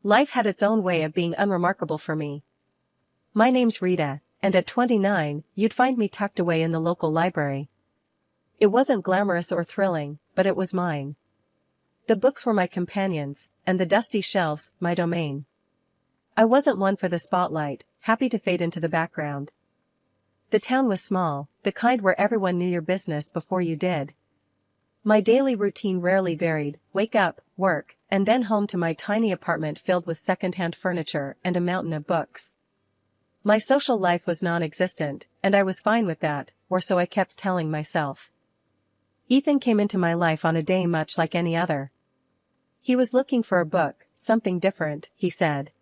Life had its own way of being unremarkable for me. My name's Rita, and at 29, you'd find me tucked away in the local library. It wasn't glamorous or thrilling, but it was mine. The books were my companions, and the dusty shelves, my domain. I wasn't one for the spotlight, happy to fade into the background. The town was small, the kind where everyone knew your business before you did. My daily routine rarely varied: wake up, work, and then home to my tiny apartment filled with second-hand furniture and a mountain of books. My social life was non-existent, and I was fine with that, or so I kept telling myself. Ethan came into my life on a day much like any other. He was looking for a book, something different, he said.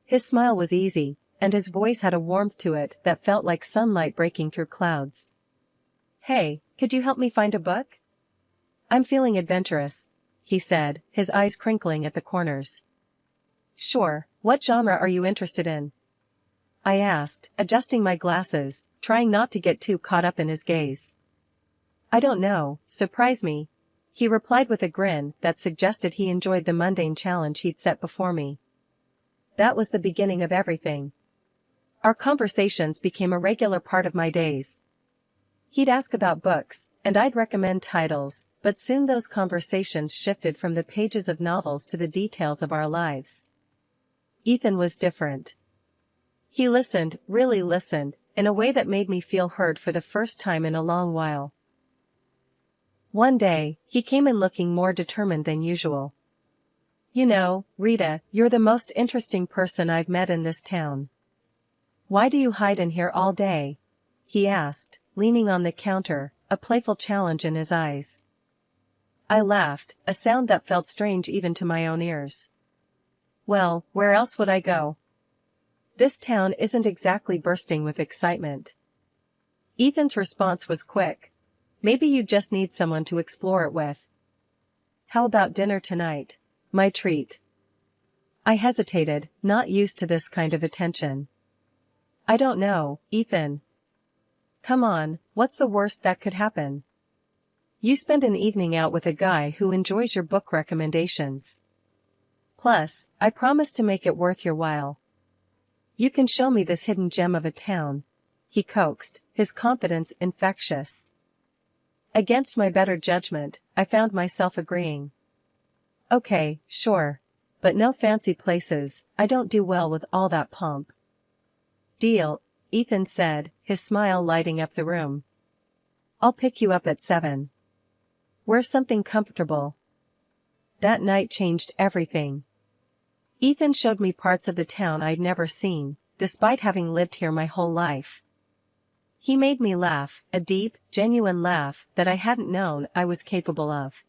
His smile was easy, and his voice had a warmth to it that felt like sunlight breaking through clouds. "Hey, could you help me find a book? I'm feeling adventurous," he said, his eyes crinkling at the corners. "Sure, what genre are you interested in?" I asked, adjusting my glasses, trying not to get too caught up in his gaze. "I don't know, surprise me," he replied with a grin that suggested he enjoyed the mundane challenge he'd set before me. That was the beginning of everything. Our conversations became a regular part of my days. He'd ask about books, and I'd recommend titles, but soon those conversations shifted from the pages of novels to the details of our lives. Ethan was different. He listened, really listened, in a way that made me feel heard for the first time in a long while. One day, he came in looking more determined than usual. "You know, Rita, you're the most interesting person I've met in this town. Why do you hide in here all day?" he asked, leaning on the counter, a playful challenge in his eyes. I laughed, a sound that felt strange even to my own ears. "Well, where else would I go? This town isn't exactly bursting with excitement." Ethan's response was quick. "Maybe you just need someone to explore it with. How about dinner tonight? My treat." I hesitated, not used to this kind of attention. "I don't know, Ethan. Come on, what's the worst that could happen? You spend an evening out with a guy who enjoys your book recommendations. Plus, I promise to make it worth your while. You can show me this hidden gem of a town," he coaxed, his confidence infectious. Against my better judgment, I found myself agreeing. "Okay, sure. But no fancy places, I don't do well with all that pomp." "Deal," Ethan said, his smile lighting up the room. "I'll pick you up at 7. Wear something comfortable." That night changed everything. Ethan showed me parts of the town I'd never seen, despite having lived here my whole life. He made me laugh, a deep, genuine laugh that I hadn't known I was capable of.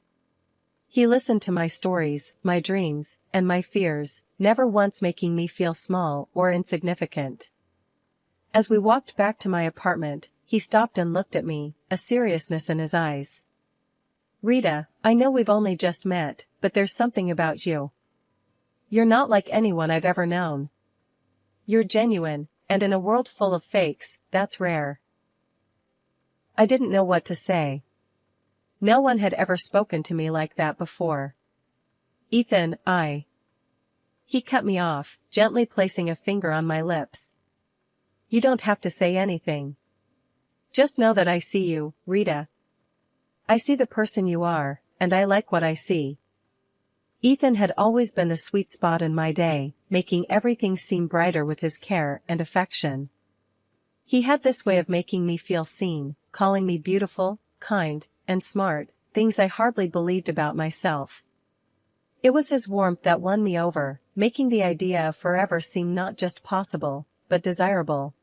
He listened to my stories, my dreams, and my fears, never once making me feel small or insignificant. As we walked back to my apartment, he stopped and looked at me, a seriousness in his eyes. "Rita, I know we've only just met, but there's something about you. You're not like anyone I've ever known. You're genuine, and in a world full of fakes, that's rare." I didn't know what to say. No one had ever spoken to me like that before. "Ethan, He cut me off, gently placing a finger on my lips. "You don't have to say anything. Just know that I see you, Rita. I see the person you are, and I like what I see." Ethan had always been the sweet spot in my day, making everything seem brighter with his care and affection. He had this way of making me feel seen, calling me beautiful, kind, and smart, things I hardly believed about myself. It was his warmth that won me over, making the idea of forever seem not just possible, but desirable.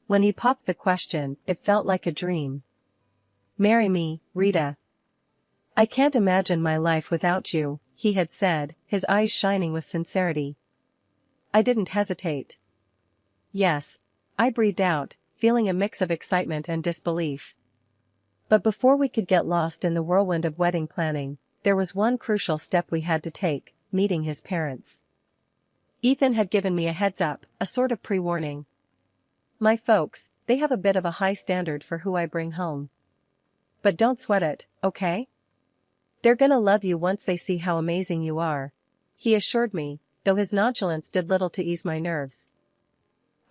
When he popped the question, it felt like a dream. "Marry me, Rita. I can't imagine my life without you," he had said, his eyes shining with sincerity. I didn't hesitate. "Yes," I breathed out, feeling a mix of excitement and disbelief. But before we could get lost in the whirlwind of wedding planning, there was one crucial step we had to take: meeting his parents. Ethan had given me a heads up, a sort of pre-warning. "My folks, they have a bit of a high standard for who I bring home. But don't sweat it, okay? They're gonna love you once they see how amazing you are," he assured me, though his nonchalance did little to ease my nerves.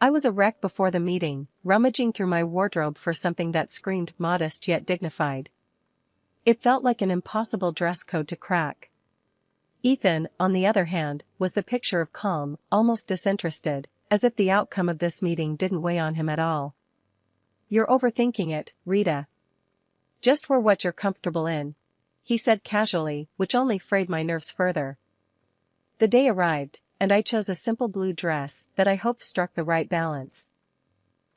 I was a wreck before the meeting, rummaging through my wardrobe for something that screamed modest yet dignified. It felt like an impossible dress code to crack. Ethan, on the other hand, was the picture of calm, almost disinterested, as if the outcome of this meeting didn't weigh on him at all. "You're overthinking it, Rita. Just wear what you're comfortable in," he said casually, which only frayed my nerves further. The day arrived, and I chose a simple blue dress that I hoped struck the right balance.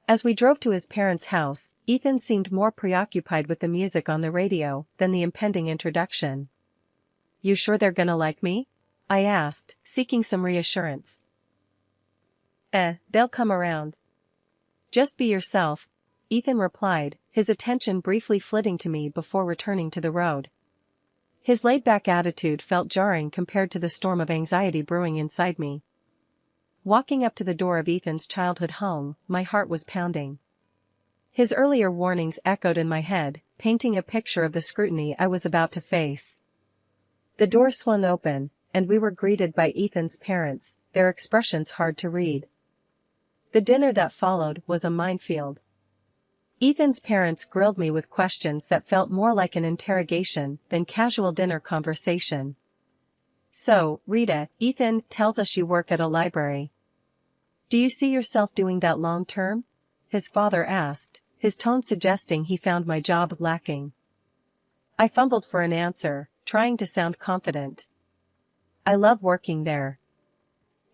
As we drove to his parents' house, Ethan seemed more preoccupied with the music on the radio than the impending introduction. "You sure they're gonna like me?" I asked, seeking some reassurance. They'll come around. Just be yourself," Ethan replied, his attention briefly flitting to me before returning to the road. His laid-back attitude felt jarring compared to the storm of anxiety brewing inside me. Walking up to the door of Ethan's childhood home, my heart was pounding. His earlier warnings echoed in my head, painting a picture of the scrutiny I was about to face. The door swung open, and we were greeted by Ethan's parents, their expressions hard to read. The dinner that followed was a minefield. Ethan's parents grilled me with questions that felt more like an interrogation than casual dinner conversation. "So, Rita, Ethan tells us you work at a library. Do you see yourself doing that long term?" his father asked, his tone suggesting he found my job lacking. I fumbled for an answer, trying to sound confident. "I love working there.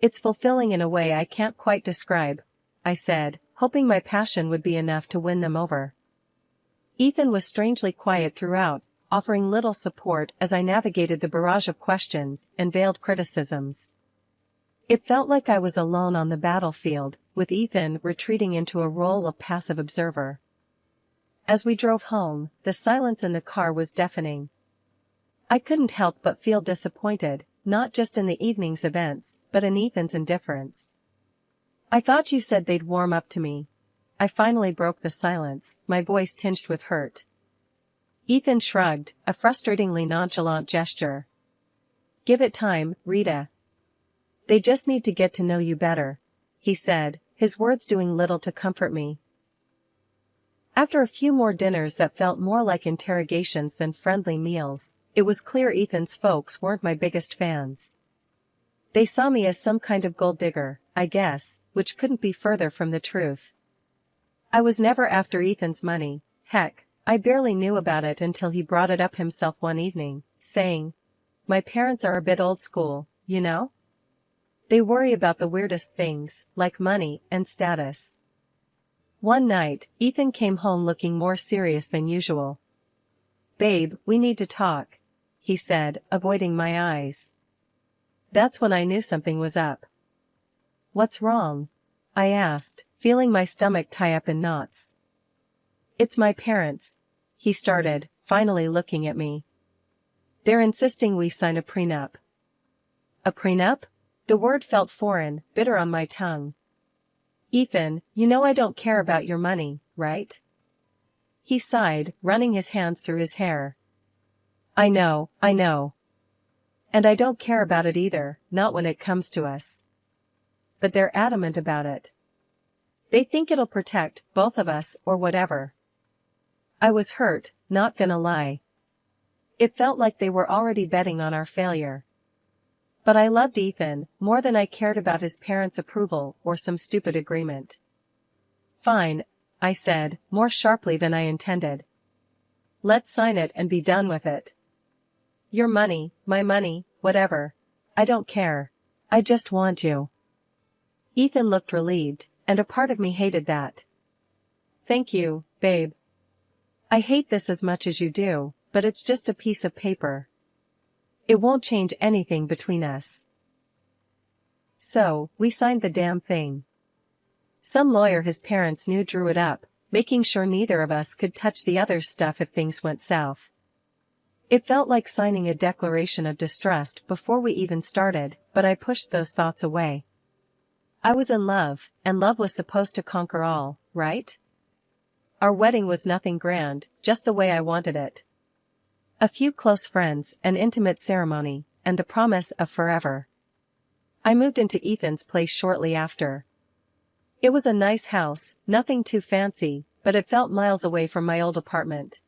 It's fulfilling in a way I can't quite describe," I said, hoping my passion would be enough to win them over. Ethan was strangely quiet throughout, offering little support as I navigated the barrage of questions and veiled criticisms. It felt like I was alone on the battlefield, with Ethan retreating into a role of passive observer. As we drove home, the silence in the car was deafening. I couldn't help but feel disappointed, not just in the evening's events, but in Ethan's indifference. "I thought you said they'd warm up to me." I finally broke the silence, my voice tinged with hurt. Ethan shrugged, a frustratingly nonchalant gesture. "Give it time, Rita. They just need to get to know you better," he said, his words doing little to comfort me. After a few more dinners that felt more like interrogations than friendly meals, it was clear Ethan's folks weren't my biggest fans. They saw me as some kind of gold digger, I guess, which couldn't be further from the truth. I was never after Ethan's money. Heck, I barely knew about it until he brought it up himself one evening, saying, "My parents are a bit old school, you know? They worry about the weirdest things, like money and status." One night, Ethan came home looking more serious than usual. "Babe, we need to talk," he said, avoiding my eyes. That's when I knew something was up. "What's wrong?" I asked, feeling my stomach tie up in knots. "It's my parents," he started, finally looking at me. "They're insisting we sign a prenup." "A prenup?" The word felt foreign, bitter on my tongue. "Ethan, you know I don't care about your money, right?" He sighed, running his hands through his hair. I know. And I don't care about it either, not when it comes to us. But they're adamant about it. They think it'll protect both of us or whatever." I was hurt, not gonna lie. It felt like they were already betting on our failure. But I loved Ethan more than I cared about his parents' approval or some stupid agreement. "Fine," I said, more sharply than I intended. "Let's sign it and be done with it. Your money, my money, whatever. I don't care. I just want you." Ethan looked relieved, and a part of me hated that. "Thank you, babe. I hate this as much as you do, but it's just a piece of paper. It won't change anything between us." So, we signed the damn thing. Some lawyer his parents knew drew it up, making sure neither of us could touch the other's stuff if things went south. It felt like signing a declaration of distrust before we even started, but I pushed those thoughts away. I was in love, and love was supposed to conquer all, right? Our wedding was nothing grand, just the way I wanted it. A few close friends, an intimate ceremony, and the promise of forever. I moved into Ethan's place shortly after. It was a nice house, nothing too fancy, but it felt miles away from my old apartment.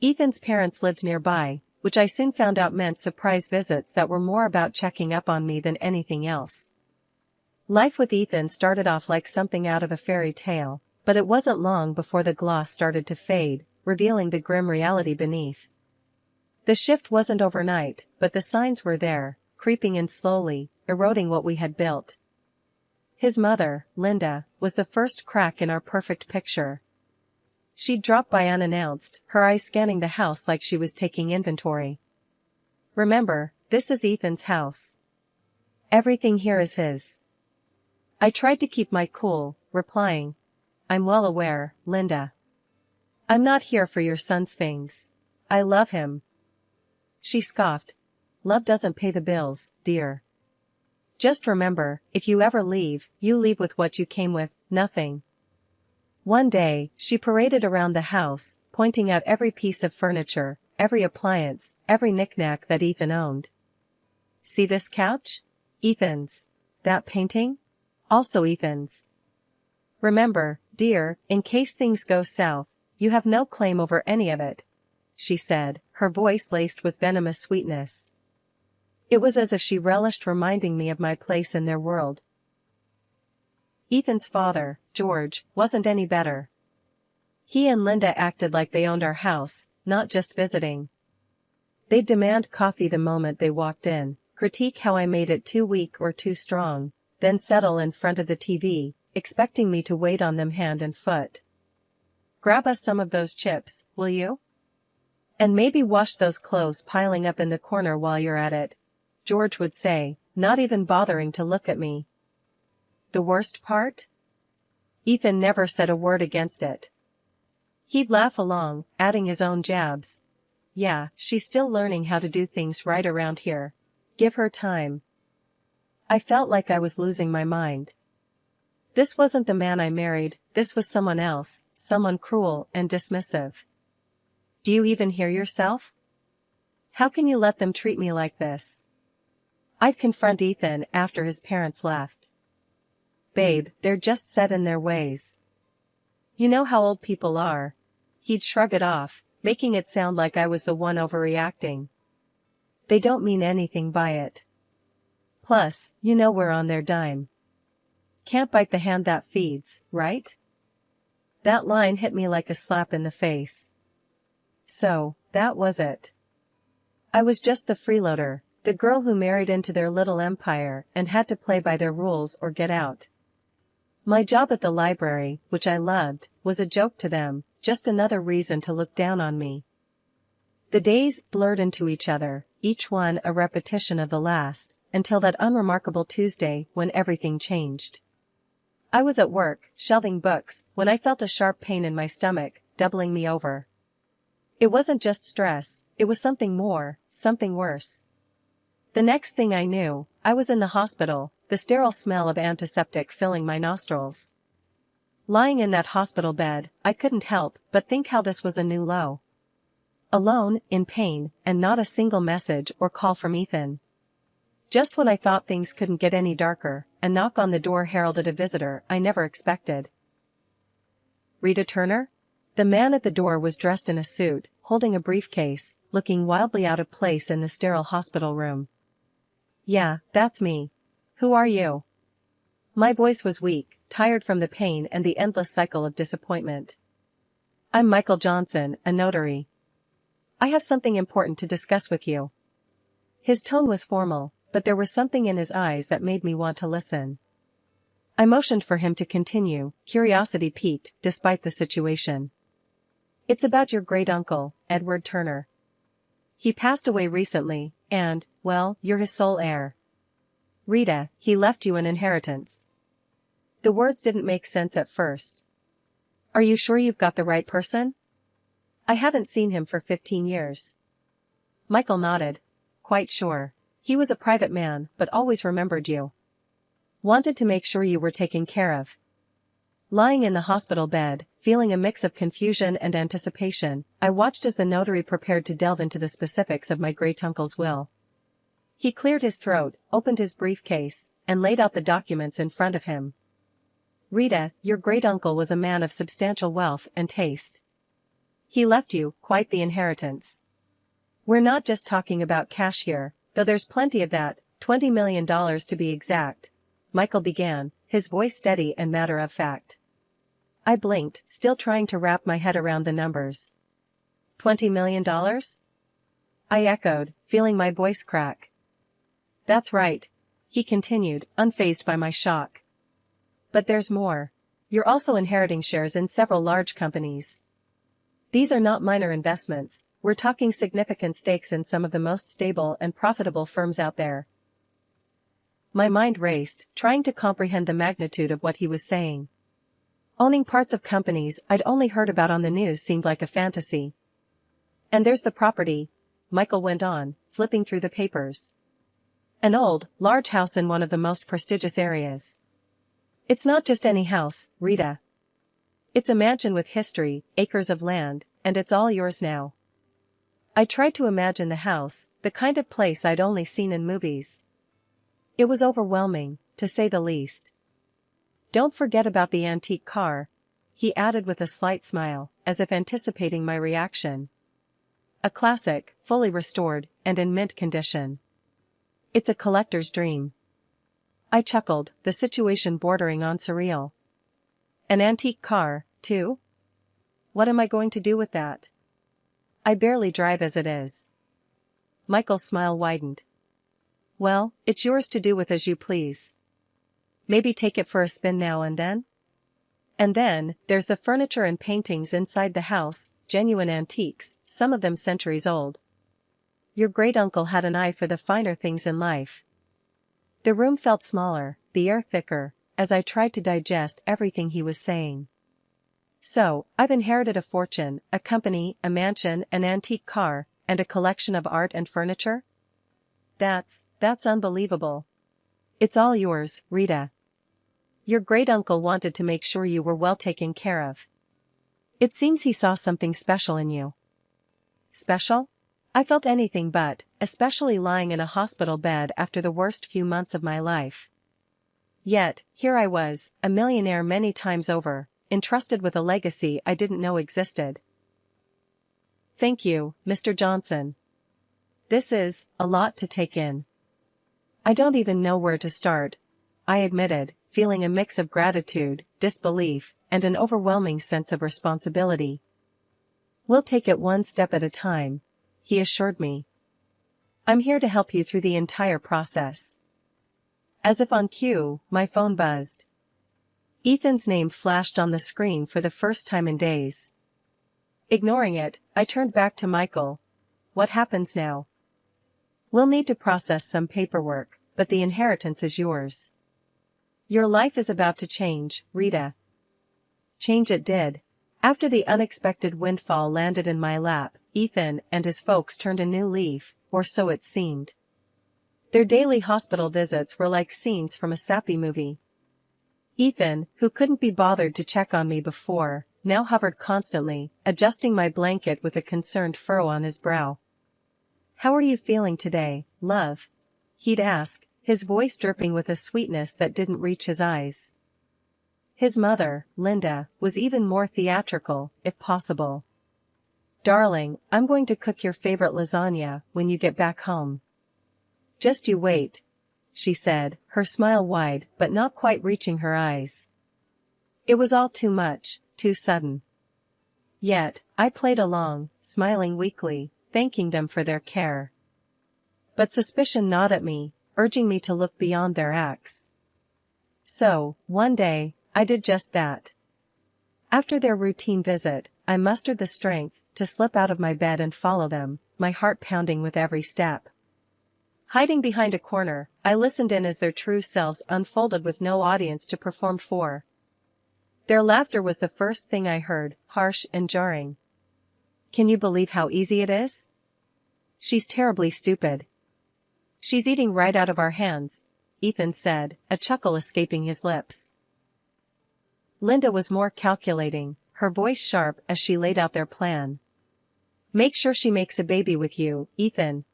Ethan's parents lived nearby, which I soon found out meant surprise visits that were more about checking up on me than anything else. Life with Ethan started off like something out of a fairy tale, but it wasn't long before the gloss started to fade, revealing the grim reality beneath. The shift wasn't overnight, but the signs were there, creeping in slowly, eroding what we had built. His mother, Linda, was the first crack in our perfect picture. She'd drop by unannounced, her eyes scanning the house like she was taking inventory. "Remember, this is Ethan's house. Everything here is his." I tried to keep my cool, replying, "I'm well aware, Linda. I'm not here for your son's things. I love him." She scoffed. "Love doesn't pay the bills, dear. Just remember, if you ever leave, you leave with what you came with, nothing." One day, she paraded around the house, pointing out every piece of furniture, every appliance, every knick-knack that Ethan owned. "See this couch? Ethan's. That painting? Also Ethan's. Remember, dear, in case things go south, you have no claim over any of it," she said, her voice laced with venomous sweetness. It was as if she relished reminding me of my place in their world. Ethan's father, George, wasn't any better. He and Linda acted like they owned our house, not just visiting. They'd demand coffee the moment they walked in, critique how I made it too weak or too strong, then settle in front of the TV, expecting me to wait on them hand and foot. "Grab us some of those chips, will you? And maybe wash those clothes piling up in the corner while you're at it," George would say, not even bothering to look at me. The worst part? Ethan never said a word against it. He'd laugh along, adding his own jabs. "Yeah, she's still learning how to do things right around here. Give her time." I felt like I was losing my mind. This wasn't the man I married, this was someone else, someone cruel and dismissive. "Do you even hear yourself? How can you let them treat me like this?" I'd confront Ethan after his parents left. "Babe, they're just set in their ways. You know how old people are." He'd shrug it off, making it sound like I was the one overreacting. "They don't mean anything by it. Plus, you know we're on their dime. Can't bite the hand that feeds, right?" That line hit me like a slap in the face. So, that was it. I was just the freeloader, the girl who married into their little empire and had to play by their rules or get out. My job at the library, which I loved, was a joke to them, just another reason to look down on me. The days blurred into each other, each one a repetition of the last, until that unremarkable Tuesday when everything changed. I was at work, shelving books, when I felt a sharp pain in my stomach, doubling me over. It wasn't just stress, it was something more, something worse. The next thing I knew, I was in the hospital, the sterile smell of antiseptic filling my nostrils. Lying in that hospital bed, I couldn't help but think how this was a new low. Alone, in pain, and not a single message or call from Ethan. Just when I thought things couldn't get any darker, a knock on the door heralded a visitor I never expected. "Rita Turner?" The man at the door was dressed in a suit, holding a briefcase, looking wildly out of place in the sterile hospital room. "Yeah, that's me. Who are you?" My voice was weak, tired from the pain and the endless cycle of disappointment. "I'm Michael Johnson, a notary. I have something important to discuss with you." His tone was formal, but there was something in his eyes that made me want to listen. I motioned for him to continue, curiosity piqued, despite the situation. "It's about your great-uncle, Edward Turner. He passed away recently, and, well, you're his sole heir. Rita, he left you an inheritance." The words didn't make sense at first. "Are you sure you've got the right person? I haven't seen him for 15 years. Michael nodded. "Quite sure. He was a private man, but always remembered you. Wanted to make sure you were taken care of." Lying in the hospital bed, feeling a mix of confusion and anticipation, I watched as the notary prepared to delve into the specifics of my great-uncle's will. He cleared his throat, opened his briefcase, and laid out the documents in front of him. Rita, your great-uncle was a man of substantial wealth and taste. He left you quite the inheritance. We're not just talking about cash here, though there's plenty of that, $20 million to be exact, Michael began, his voice steady and matter-of-fact. I blinked, still trying to wrap my head around the numbers. $20 million? I echoed, feeling my voice crack. That's right, he continued, unfazed by my shock. But there's more. You're also inheriting shares in several large companies. These are not minor investments, we're talking significant stakes in some of the most stable and profitable firms out there. My mind raced, trying to comprehend the magnitude of what he was saying. Owning parts of companies I'd only heard about on the news seemed like a fantasy. And there's the property, Michael went on, flipping through the papers. An old, large house in one of the most prestigious areas. It's not just any house, Rita. It's a mansion with history, acres of land, and it's all yours now. I tried to imagine the house, the kind of place I'd only seen in movies. It was overwhelming, to say the least. Don't forget about the antique car, he added with a slight smile, as if anticipating my reaction. A classic, fully restored, and in mint condition. It's a collector's dream. I chuckled, the situation bordering on surreal. An antique car, too? What am I going to do with that? I barely drive as it is. Michael's smile widened. Well, it's yours to do with as you please. Maybe take it for a spin now and then? And then, there's the furniture and paintings inside the house, genuine antiques, some of them centuries old. Your great-uncle had an eye for the finer things in life. The room felt smaller, the air thicker, as I tried to digest everything he was saying. So, I've inherited a fortune, a company, a mansion, an antique car, and a collection of art and furniture? That's unbelievable. It's all yours, Rita. Your great-uncle wanted to make sure you were well taken care of. It seems he saw something special in you. Special? I felt anything but, especially lying in a hospital bed after the worst few months of my life. Yet, here I was, a millionaire many times over, entrusted with a legacy I didn't know existed. Thank you, Mr. Johnson. This is a lot to take in. I don't even know where to start, I admitted, feeling a mix of gratitude, disbelief, and an overwhelming sense of responsibility. We'll take it one step at a time, he assured me. I'm here to help you through the entire process. As if on cue, my phone buzzed. Ethan's name flashed on the screen for the first time in days. Ignoring it, I turned back to Michael. What happens now? We'll need to process some paperwork, but the inheritance is yours. Your life is about to change, Rita. Change it did. After the unexpected windfall landed in my lap, Ethan and his folks turned a new leaf, or so it seemed. Their daily hospital visits were like scenes from a sappy movie. Ethan, who couldn't be bothered to check on me before, now hovered constantly, adjusting my blanket with a concerned furrow on his brow. How are you feeling today, love? He'd ask, his voice dripping with a sweetness that didn't reach his eyes. His mother, Linda, was even more theatrical, if possible. Darling, I'm going to cook your favorite lasagna when you get back home. Just you wait, she said, her smile wide but not quite reaching her eyes. It was all too much, too sudden. Yet, I played along, smiling weakly, thanking them for their care. But suspicion gnawed at me, urging me to look beyond their acts. So, one day, I did just that. After their routine visit, I mustered the strength to slip out of my bed and follow them, my heart pounding with every step. Hiding behind a corner, I listened in as their true selves unfolded with no audience to perform for. Their laughter was the first thing I heard, harsh and jarring. Can you believe how easy it is? She's terribly stupid. She's eating right out of our hands, Ethan said, a chuckle escaping his lips. Linda was more calculating, her voice sharp as she laid out their plan. Make sure she makes a baby with you, Ethan.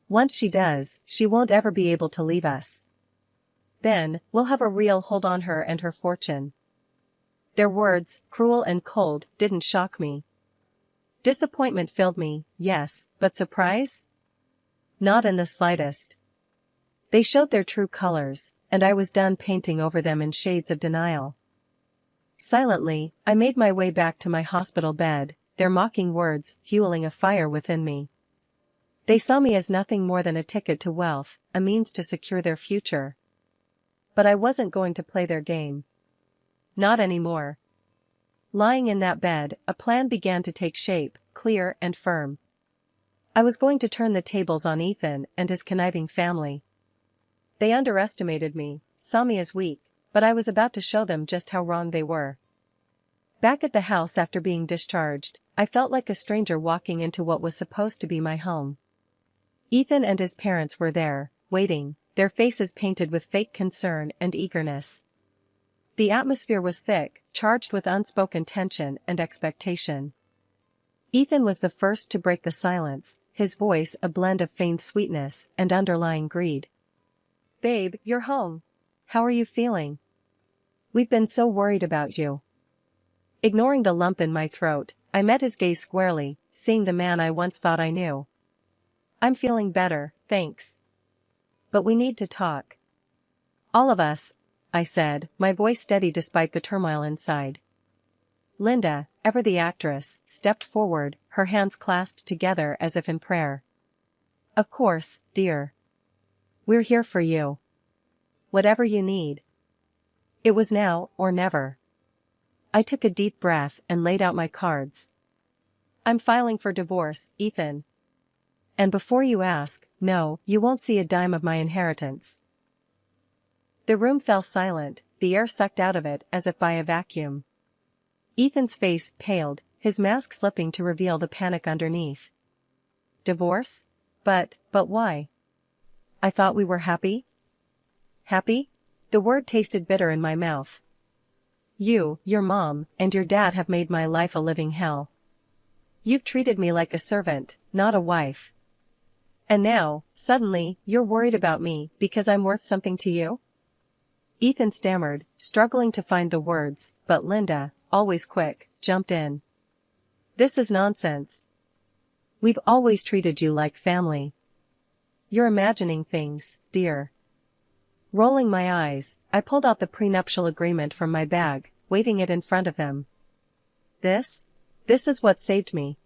Once she does, she won't ever be able to leave us. Then, we'll have a real hold on her and her fortune. Their words, cruel and cold, didn't shock me. Disappointment filled me, yes, but surprise? Not in the slightest. They showed their true colors, and I was done painting over them in shades of denial. Silently, I made my way back to my hospital bed, their mocking words fueling a fire within me. They saw me as nothing more than a ticket to wealth, a means to secure their future. But I wasn't going to play their game. Not anymore. Lying in that bed, a plan began to take shape, clear and firm. I was going to turn the tables on Ethan and his conniving family. They underestimated me, saw me as weak, but I was about to show them just how wrong they were. Back at the house after being discharged, I felt like a stranger walking into what was supposed to be my home. Ethan and his parents were there, waiting, their faces painted with fake concern and eagerness. The atmosphere was thick, charged with unspoken tension and expectation. Ethan was the first to break the silence, his voice a blend of feigned sweetness and underlying greed. "Babe, you're home. How are you feeling? We've been so worried about you." Ignoring the lump in my throat, I met his gaze squarely, seeing the man I once thought I knew. "I'm feeling better, thanks. But we need to talk." "All of us," I said, my voice steady despite the turmoil inside. Linda, ever the actress, stepped forward, her hands clasped together as if in prayer. "Of course, dear. We're here for you. Whatever you need." It was now or never. I took a deep breath and laid out my cards. "I'm filing for divorce, Ethan. And before you ask, no, you won't see a dime of my inheritance." The room fell silent, the air sucked out of it as if by a vacuum. Ethan's face paled, his mask slipping to reveal the panic underneath. "Divorce? But why? I thought we were happy?" "Happy?" The word tasted bitter in my mouth. "You, your mom, and your dad have made my life a living hell. You've treated me like a servant, not a wife. And now, suddenly, you're worried about me because I'm worth something to you?" Ethan stammered, struggling to find the words, but Linda, always quick, jumped in. "This is nonsense. We've always treated you like family. You're imagining things, dear." Rolling my eyes, I pulled out the prenuptial agreement from my bag, waving it in front of them. This is what saved me.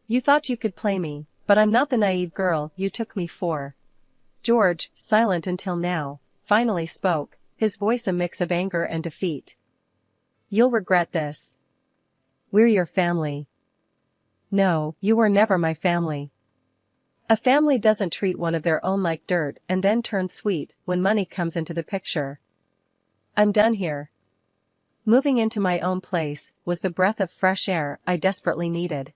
You thought you could play me, but I'm not the naive girl you took me for." George, silent until now, finally spoke, his voice a mix of anger and defeat. "You'll regret this. We're your family." "No, you were never my family. A family doesn't treat one of their own like dirt and then turn sweet when money comes into the picture. I'm done here." Moving into my own place was the breath of fresh air I desperately needed.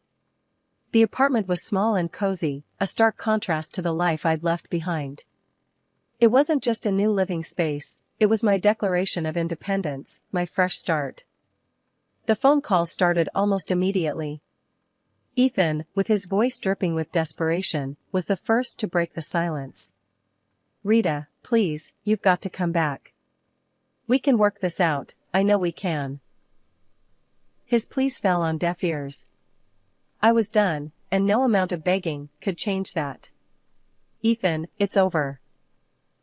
The apartment was small and cozy, a stark contrast to the life I'd left behind. It wasn't just a new living space, it was my declaration of independence, my fresh start. The phone call started almost immediately. Ethan, with his voice dripping with desperation, was the first to break the silence. "Rita, please, you've got to come back. We can work this out, I know we can." His pleas fell on deaf ears. I was done, and no amount of begging could change that. "Ethan, it's over.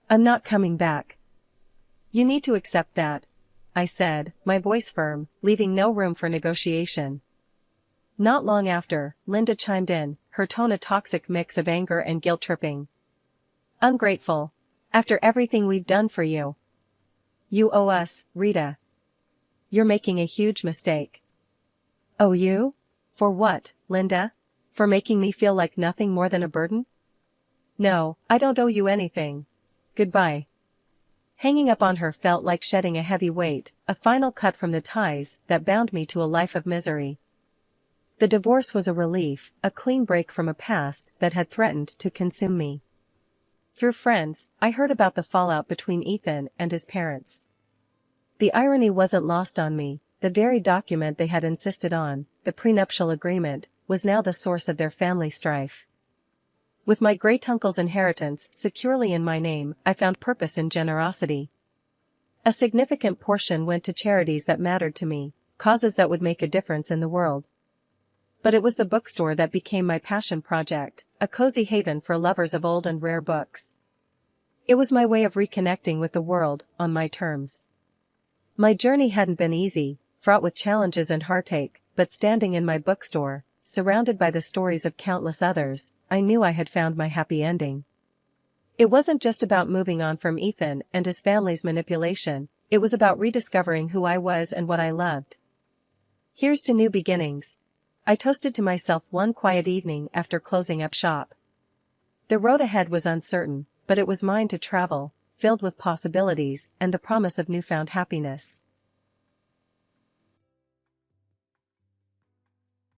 I'm not coming back. You need to accept that," I said, my voice firm, leaving no room for negotiation. Not long after, Linda chimed in, her tone a toxic mix of anger and guilt-tripping. "Ungrateful. After everything we've done for you. You owe us, Rita. You're making a huge mistake." "Owe you? For what, Linda? For making me feel like nothing more than a burden?" "No, I don't owe you anything. Goodbye." Hanging up on her felt like shedding a heavy weight, a final cut from the ties that bound me to a life of misery. The divorce was a relief, a clean break from a past that had threatened to consume me. Through friends, I heard about the fallout between Ethan and his parents. The irony wasn't lost on me, the very document they had insisted on, the prenuptial agreement, was now the source of their family strife. With my great-uncle's inheritance securely in my name, I found purpose in generosity. A significant portion went to charities that mattered to me, causes that would make a difference in the world. But it was the bookstore that became my passion project, a cozy haven for lovers of old and rare books. It was my way of reconnecting with the world, on my terms. My journey hadn't been easy, fraught with challenges and heartache, but standing in my bookstore, surrounded by the stories of countless others, I knew I had found my happy ending. It wasn't just about moving on from Ethan and his family's manipulation, it was about rediscovering who I was and what I loved. Here's to new beginnings, I toasted to myself one quiet evening after closing up shop. The road ahead was uncertain, but it was mine to travel, filled with possibilities and the promise of newfound happiness.